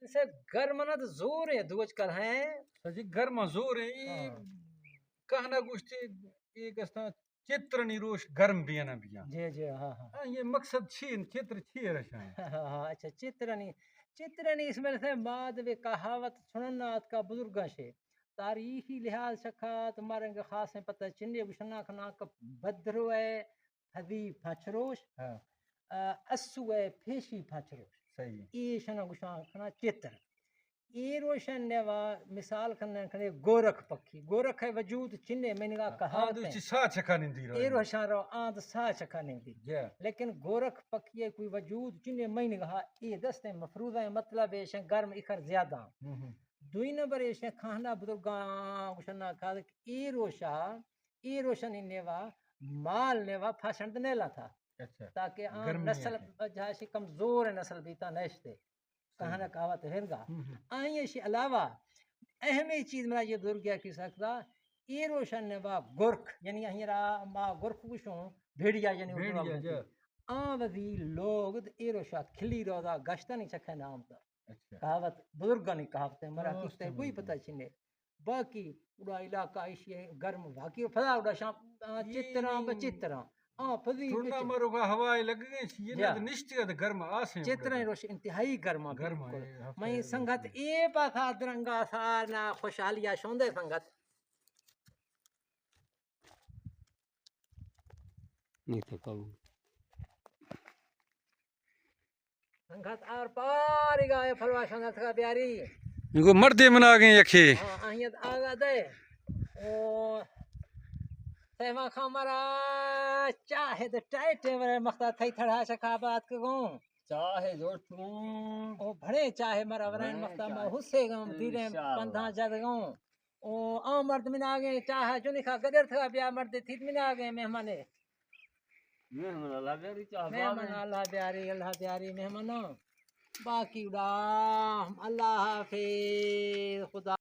سے گرمنت زور ہے دوج کر ہیں سجی گرما زور ہے کہنا گوشتی ایک اسنا چتر نیروش گرم بیانا بیا جی جی ہاں ہاں یہ مقصد چھی چتر چھی رشان ہاں اچھا چترنی اس میں سے بعد وہ کہاوت سننات کا بزرگاں سے تاریخی لحاظ شکھات مارنگ خاص ہیں پتہ چنڈے بشنا کھنا کا بدرو ہے حدی پھچروش اسو ہے پھیشی پھچروش صحیح یہ شنا گشان کھنا چتر یہ روشن نے وا مثال کرنے کھنے گورکھ پکھی گورکھ ہے وجود چنے میں نے کہاوت آدھو چی سا چکا نہیں دی رہا یہ روشن رو آند سا چکا نہیں دی جی لیکن گورکھ پکی ہے کوئی وجود چنے میں نے کہا یہ دستے مفروضہ ہے مطلب ہے شن گرم اکھر زیادہ دوئی نمبر ہے شن کھانا بزرگاں گشنا کہا کہ یہ روشن ہی نیوا مال نیوا پھاسنڈ نیلا تھا تاکہ آن نسل جہاں کمزور نسل بیتا نشتے کہانا کہاوت ہرگا آئیں اسی علاوہ اہم چیز میرا یہ دور گیا کی سکتا یہ روشن نے با گرکھ یعنی ہیرا ما گرکھ گشوں بھیڑیا یعنی آن وزی لوگ یہ روشا کھلی روزا گشتہ نہیں چکھے نام تا کہاوت بزرگاں نہیں کہاوت ہے مرا کستے کوئی پتہ چنے باقی اڑا علاقہ ایشی گرم واقعی فضا اڑا شام چتراں بچتراں تھوڑا مرو کا ہوائی لگ گئی چھ یہ نہ نشتی ہے گرم آسیں چتریں روش انتہائی گرما بالکل میں سنگت اے پاسا درنگا سارنا خوشحالیا شوندے سنگت نہیں تو کہوں سنگت آر پاری گائے پھلوا شوندت کا پیاری ان کو مردے منا گئے یکھے آہیت آگا دے او سہما خامرا چاہے تو ٹائٹے ورے مختا تھئی تھڑا شکا بات کگوں چاہے جو توں او بھڑے چاہے مرا ورین مختا ما حسے گم دیرے پندھا جد گوں او مرد من آگے چاہا جو نکھا گدر تھا بیا مرد تھیت من آگے مہمانے مہمان اللہ بیاری چاہ مہمان اللہ بیاری مہمانوں باقی اڑا اللہ حافظ خدا